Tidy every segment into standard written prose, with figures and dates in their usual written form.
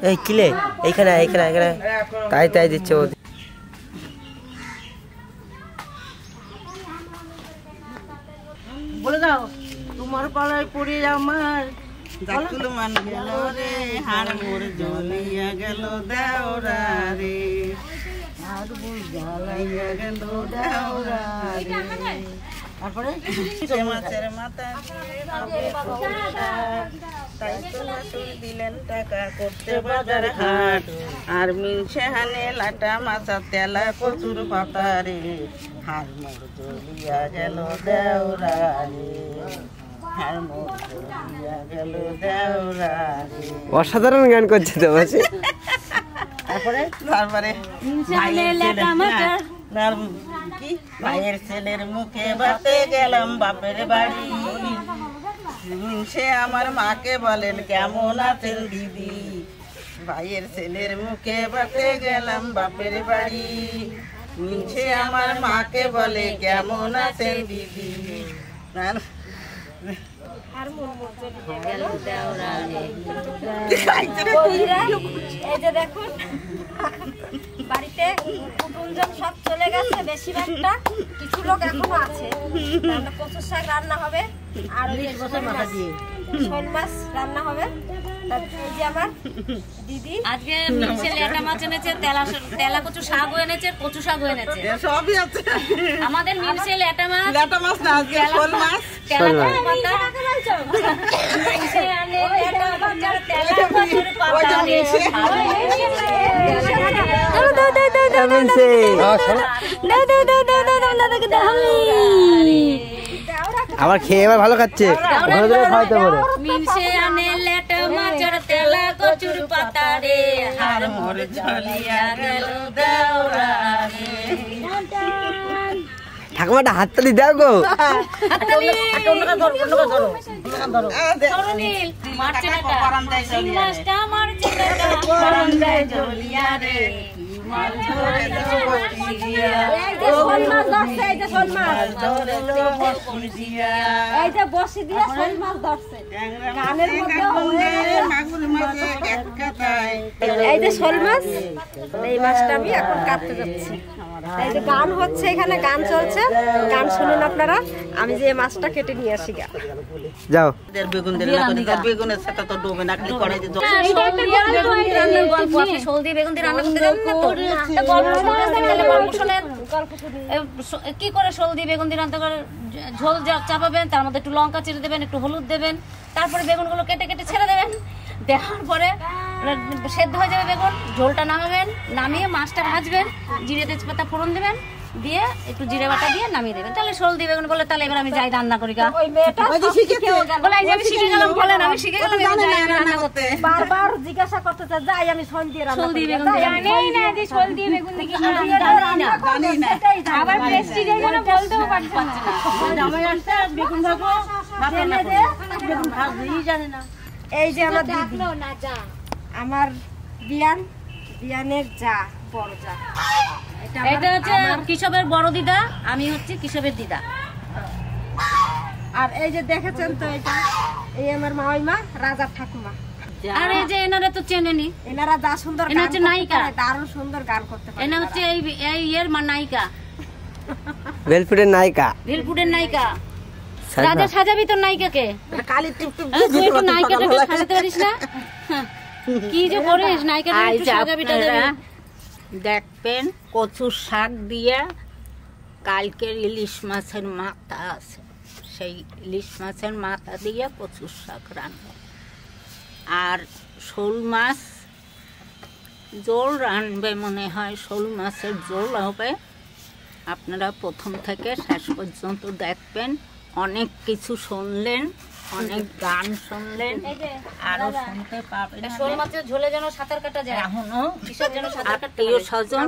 এই কিলে এইখানে এইখানে এইখানে তাই তাই দিচ্ছে ও। বলে দাও তোমার পালায় পড়ে আমার জাকুল মান গেল রে হাড় মোর জ্বলিয়া গেল দেওরা রে আর বুঝ জ্বালাইয়া গেল দেওরা রে। তারপরে মাছের মাথা তাই তো লাটুর দিলেন টাকা করতে বাজার হাট আর মিনছে হানে লাটা মাছা তেলা কচুর পাতা রে হাড় মোর জ্বলিয়া গেল দেওরা রে হাড় মোর জ্বলিয়া গেল দেওরা রে। অসাধারণ গান করছে তো বসে। তারপরে কি ভাইয়ের ছেলের মুখে বাতে গেলাম বাপের বাড়ি সে আমার মাকে বলেন কেমন আছেন দিদি ভাইয়ের ছেলের মুখে বাতে গেলাম বাপের বাড়ি সে আমার মাকে বলে কেমন আছেন দিদি। বাড়িতে কুটুমজন সব চলে গেছে বেশিরভাগটা, কিছু লোক এখনো আছে। কচুর শাক রান্না হবে আর শোল মাছ রান্না হবে। এই যে আমার দিদি আজকে মিনসে লেটা মাছ এনেছে, তেলা কচু শাকও এনেছে, কচু শাকও এনেছে, সবই আছে আমাদের মিনসে লেটা মাছ না আজকে শোল মাছ তেলা কচু পাতা মিনসে আনে লেটা মাছ আর তেলা কচুর পাতা আবার খেয়ে এবার ভালো খাচ্ছে। মিনসে আনে লেটা মাছ আর তেলা কচুর পাতা রে হাড় মোর ঝলিয়া গেল দেওরা রে। ঠাকুমাটা হাততালি দাও গো। এই যে শোল মাছ, এই মাছটা আমি এখন কাটতে যাচ্ছি। এই যে গান হচ্ছে, এখানে গান চলছে, গান শুনুন আপনারা। আমি যে মাছটা কেটে নিয়ে আসি গা। যাও বেগুন দিলে বেগুনের সাথে তো ডোবে না খালি কড়াইতে শোল দিয়ে বেগুন দিয়ে রান্না করতে জানেন না তো? কি করে শোল দিয়ে বেগুন দিয়ে রান্না করে ঝোল চাপাবেন, তার মধ্যে একটু লঙ্কা চিড়ে দেবেন, একটু হলুদ দেবেন, তারপরে বেগুনগুলো কেটে কেটে ছেড়ে দেবেন। দেওয়ার পরে সেদ্ধ হয়ে যাবে বেগুন, ঝোলটা নামাবেন, নামিয়ে মাছটা ভাজবেন, জিরে তেজপাতা ফোড়ন দেবেন, দিয়ে একটু জিরে বাটা দিয়ে নামিয়ে দেবেন। তাহলে শোল দিয়ে বেগুন বলে তাহলে এবার আমি যাই রান্না করি গা। আমি শিখে গেলাম, বলেন আমি শিখে গেলাম রান্না করতে। বারবার জিজ্ঞাসা করতে চাই, যাই আমি শোল দিয়ে রান্না করি। জানেই না যে শোল দিয়ে বেগুন দিয়ে কি জানি না, আবার প্রেস্টিজ এর জন্য বলতেও পারছি না। জামাই আসছে বেগুন ভাজবো, ভাতে না বেগুন ভাজতেই জানে না। এই যে আমার দিদি, আমার বিয়ানের যা, বড় যা। এটা হচ্ছে কিশোরের বড় দিদা, আমি হচ্ছে কিশোরের দিদা। আর এই যে দেখেছেন তো, এটা এই আমার মাওইমা, রাজার ঠাকুমা। আর এই যে এনারা তো চেনেনি, এনারা যা সুন্দর এনা হচ্ছে নায়িকা, দারুণ সুন্দর গান করতে পারে। এনা হচ্ছে এই এর নায়িকা, ভেলপুরের নায়িকা, ভেলপুরের নায়িকা। রাজা সাজাবি তোর নায়িকাকে, কালি টিপ টিপ তুই একটু নায়িকাকে সাজাতে পারিস না? কি যে করিস নায়িকাকে একটু সাজাবি টাজাবি। দেখবেন কচুর শাক দিয়ে কালকের ইলিশ মাছের মাথা আছে, সেই ইলিশ মাছের মাথা দিয়ে কচুর শাক রান্না। আর শোল মাছ ঝোল রানবে মনে হয়, শোল মাছের ঝোল হবে। আপনারা প্রথম থেকে শেষ পর্যন্ত দেখবেন। অনেক কিছু শুনলেন, অনেক গান শুনলেন, আরো শুনতে পাবেন। শোল মাছের ঝোলে যেন সাঁতার কাটা যায়, এখনো কিসব যেন সাঁতার কাটতে আত্মীয় স্বজন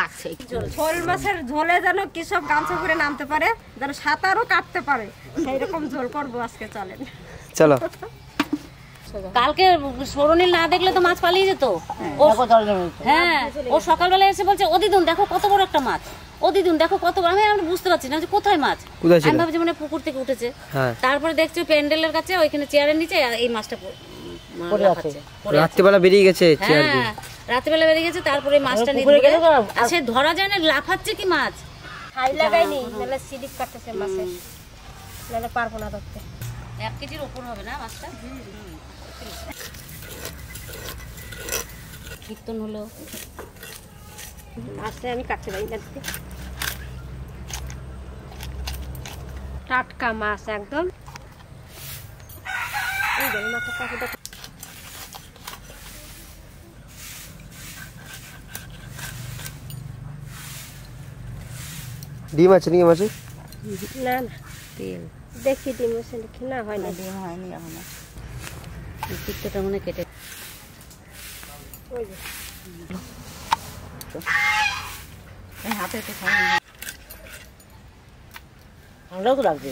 আছে। শোল মাছের ঝোলে যেন কিসব গামছা করে নামতে পারে, যেন সাঁতারও কাটতে পারে, সেই রকম ঝোল করবো আজকে। চলেন চলো। কালকে সরণিল না দেখলে তো মাছ পালিয়ে যেত। হ্যাঁ, ও সকালবেলা এসে বলছে ও দিদুন দেখো কত বড় একটা মাছ, ও দিদুন দেখো কত বড়। আমি বুঝতে পারছি না যে কোথায় মাছ, আমি ভাবছি মানে পুকুর থেকে উঠেছে। তারপরে দেখছি প্যান্ডেলের কাছে ওইখানে চেয়ারের নিচে এই মাছটা পড়ে আছে পড়ে আছে। রাত্রিবেলা বেরিয়ে গেছে চেয়ার দিয়ে। হ্যাঁ রাত্রিবেলা বেরিয়ে গেছে, তারপরে মাছটা নিয়ে পুকুরে গেলে তো সে ধরা যায় না, লাফাচ্ছে কি মাছ। ছাই লাগাইনি, নাহলে সিলিপ কাটতেছে মাছে, নাহলে পারবো না ধরতে। 1 কেজির ওপর হবে না মাছটা। কীর্তন হলো, মাছটা আমি কাটতে পারি না। টাটকা মাছ একদম। ডিম আছে নাকি মাছে? না না তেল দেখি ডিম আছে নাকি, না হয় না। ডিম হয়নি এখনো, পিত্তটা মনে কেটে। ওই যে হাতে একটু খাই, ঠান্ডাও তো লাগছে।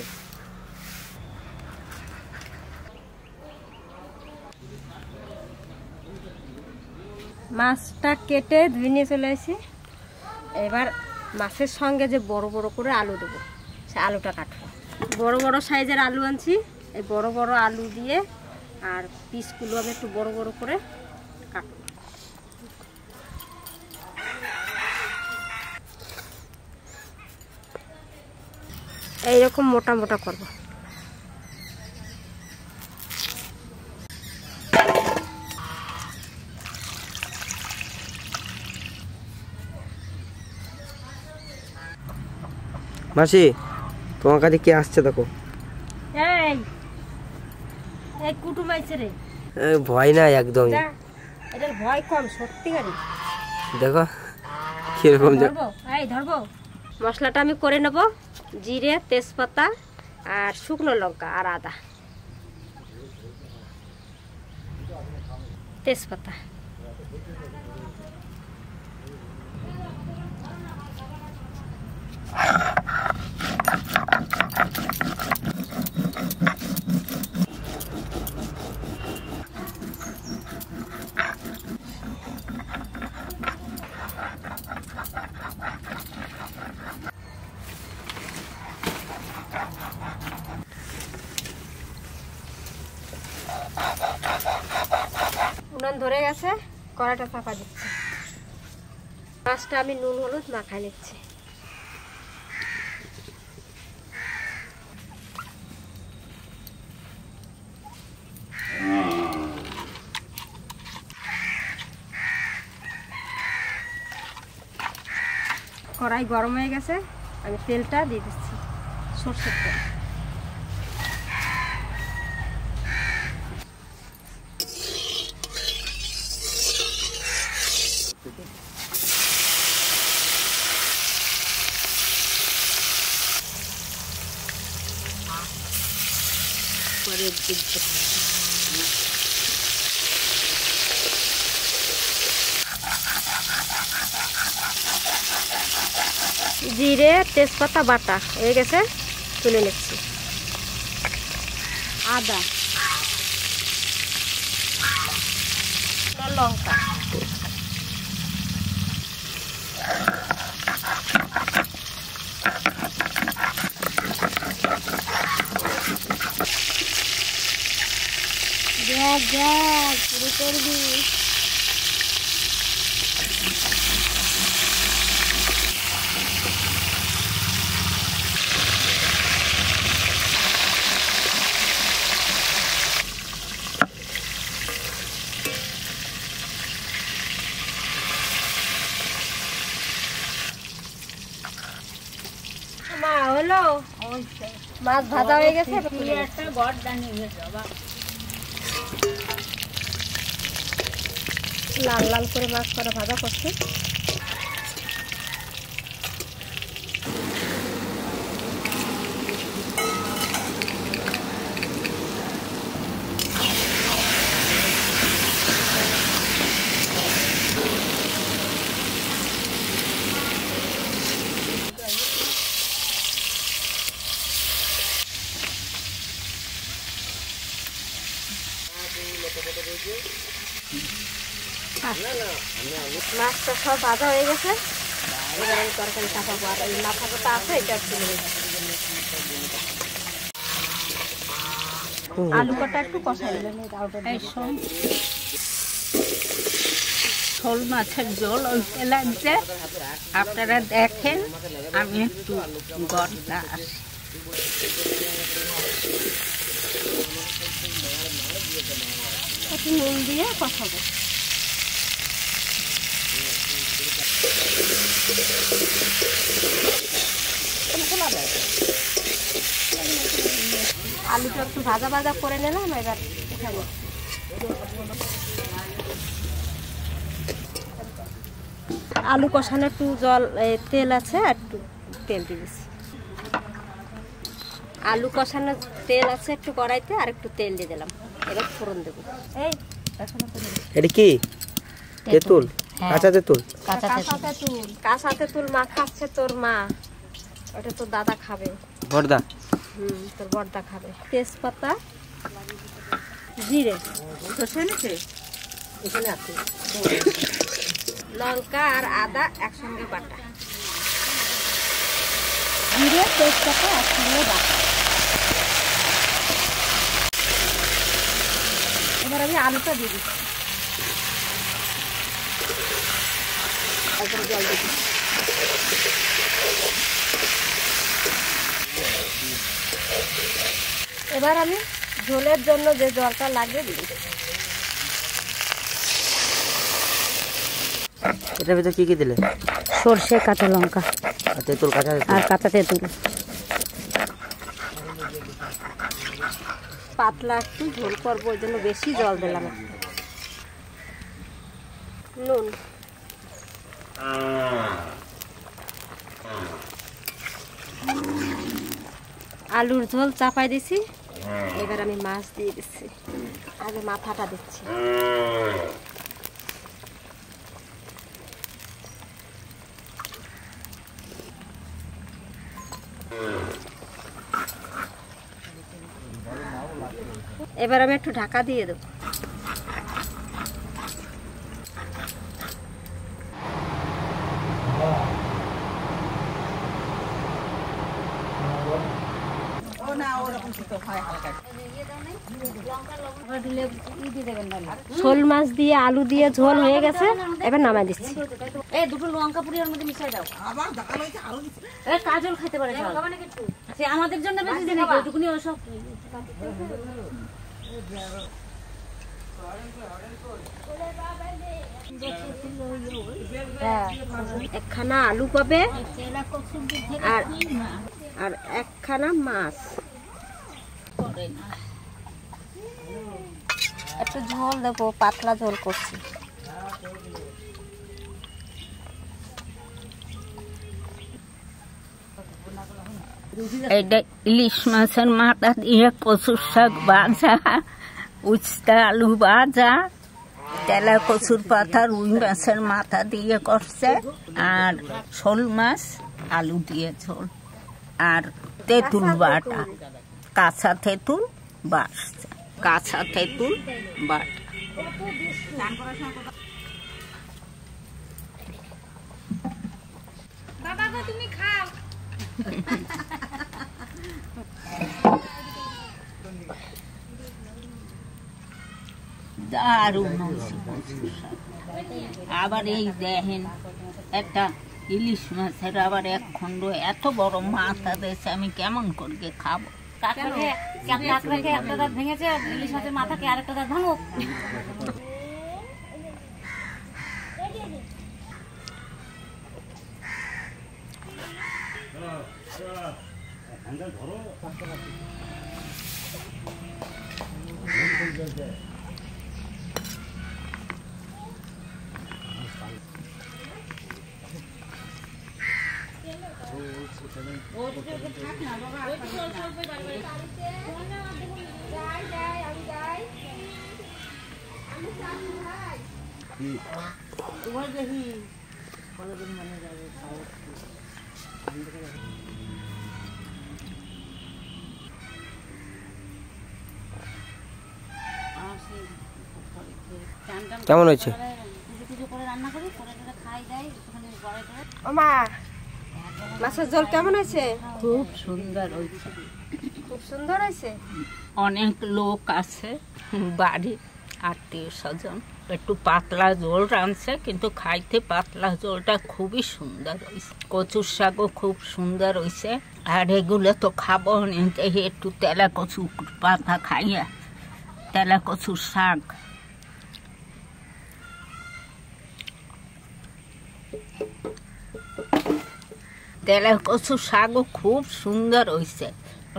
মাছটা কেটে ধুয়ে নিয়ে চলে আসি। এবার মাছের সঙ্গে যে বড় বড় করে আলু দেবো, সে আলুটা কাটবো। বড় বড় সাইজের আলু আনছি, এই বড় বড় আলু দিয়ে আর পিসগুলো আমি একটু বড় বড় করে কাটবো। এইরকম মোটা মোটা করবো। মাসি তোমার কাছে কে আসছে দেখো। এই এই কুটুম আইছে রে। ভয় নাই একদম, এটার ভয় কম সত্যিকারই। দেখো কিরকম। ধরবো, এই ধরবো। মশলাটা আমি করে নেব, জিরে, তেজপাতা আর শুকনো লঙ্কা আর আদা। তেজপাতা, উনান ধরে গেছে, কড়াইটা চাপা দিচ্ছি। মাছটা আমি নুন হলুদ মাখাই নিচ্ছি। কড়াই গরম হয়ে গেছে, আমি তেলটা দিয়ে দিচ্ছি, সরষের তেল। জিরে তেজপাতা বাটা হয়ে গেছে, তুলে নিচ্ছি। আদা, লঙ্কা, শুরু করবি। মা হলো মাছ ভাজা হয়ে গেছে, একটা গড় দানি হয়েছে, লাল লাল করে মাছ করা ভাজা করছি। মাছটা সব ভাজা হয়ে গেছে, এবার আমি তরকারি চাপাবো। আর এই লাফাটা আছে, এটা তুলে আলু কটা একটু কষাই দেবেন। এই শোল মাছের ঝোল হইতে লাগছে, আপনারা দেখেন। আমি একটু গড়টা আসি। একটু নুন দিয়ে কষাবো। আলুটা একটু ভাজা ভাজা করে নিলাম, এবার এখানে আলু কষানো একটু জল তেল আছে, একটু তেল দিয়েছি। আলু কষানো তেল আছে একটু কড়াইতে, আর একটু তেল দিয়ে দিলাম। এবার ফোড়ন দেবো। এই এটা কি তেঁতুল? কাঁচা তেঁতুল? কাঁচা তেঁতুল মা খাচ্ছে, তোর মা। ওটা তোর দাদা খাবে, বড়দা। তোর বড়দা খাবে। তেজপাতা, জিরে, এখানে আছে, লঙ্কা আর আদা একসঙ্গে বাটা। জিরে তেজপাতা একসঙ্গে বাটা। এবার আমি আলুটা দিয়ে দিচ্ছি। একদম জল দিচ্ছি। এবার আমি ঝোলের জন্য যে জলটা লাগে দিই। এটার ভিতরে কি কি দিলে? সর্ষে, কাঁচা লঙ্কা আর তেঁতুল, কাঁচা আর কাঁচা তেঁতুল। পাতলা একটু ঝোল করবো, ওই জন্য বেশি জল দিলাম। নুন, আলুর ঝোল চাপাই দিছি। এবার আমি মাছ দিয়ে দিচ্ছি। আগে মাথাটা দিচ্ছি। এবার আমি একটু ঢাকা দিয়ে দেবো। শোল মাছ দিয়ে আলু দিয়ে ঝোল হয়ে গেছে, এবার নামাই দিচ্ছি। এই দুটো লঙ্কা পুরি ওর মধ্যে মিশিয়ে দাও। এই কাজল খেতে পারে, সে আমাদের জন্য বেশি দিন ওইটুকুনি ওসব। একখানা আলু পাবে আর আর একখানা মাছ। একটু ঝোল দেবো, পাতলা ঝোল করছি। এইটা ইলিশ মাছের মাথা দিয়ে কচুর শাক ভাজা, উস্তা আলু ভাজা, তেলা কচুর পাতা রুই মাছের মাথা দিয়ে করছে, আর শোল মাছ আলু দিয়ে ঝোল, আর তেঁতুল বাটা, কাঁচা তেঁতুল বাটছে, কাঁচা তেঁতুল বাটা। বাবা গো তুমি খাও। দারুণ। আবার এই দেখেন একটা ইলিশ মাছের আবার এক খন্ড এত বড় মাথা দিয়েছে, আমি কেমন করে খাবো? কাকড়াকে একটা দাঁত ভেঙেছে, ইলিশ মাছের মাথাকে আরেকটা দাঁত ভাঙুক। কেমন হয়েছে? ও মা, মাছের ঝোল কেমন হয়েছে? খুব সুন্দর হয়েছে। খুব সুন্দর হয়েছে। অনেক লোক আছে বাড়ি, আত্মীয় স্বজন। একটু পাতলা ঝোল রাঁধছে, কিন্তু খাইতে পাতলা ঝোলটা খুবই সুন্দর হয়েছে। কচুর শাকও খুব সুন্দর হয়েছে। আর এগুলো তো খাবো না, একটু তেলা কচু পাতা খাইয়া, তেলা কচুর শাক। তেলা কচুর শাকও খুব সুন্দর হয়েছে।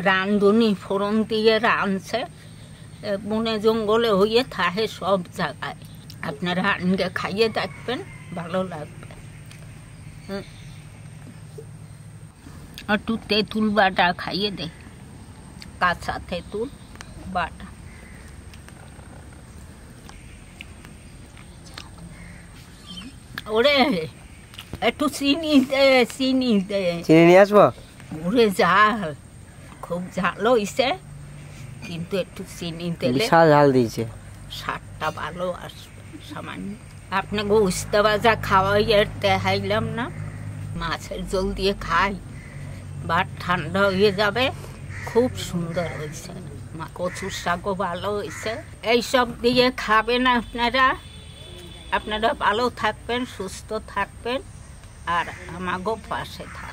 রাঁধুনি ফোড়ন দিয়ে রাঁধছে, বনে জঙ্গলে হয়ে থাকে সব জায়গায়। আপনারা আনগে খাইয়ে দেখবেন, ভালো লাগবে। একটু তেঁতুল বাটা খাইয়ে দে, কাঁচা তেঁতুল বাটা। ওরে একটু চিনি দে, চিনি দে। চিনি নিয়ে আসবো? ওরে ঝাল, খুব ঝাল হইছে, কিন্তু একটু চিনি দিলে বিশাল ঝাল দিয়েছে। স্বাদটা ভালো আসবে সামান্য। আপনাকে উস্তা ভাজা খাওয়াইয়ে দেখাইলাম না, মাছের ঝোল দিয়ে খাই, ভাত ঠান্ডা হয়ে যাবে। খুব সুন্দর হয়েছে। কচুর শাকও ভালো হয়েছে। এইসব দিয়ে খাবেন আপনারা। আপনারা ভালো থাকবেন, সুস্থ থাকবেন, আর আমাকেও পাশে থাকবেন।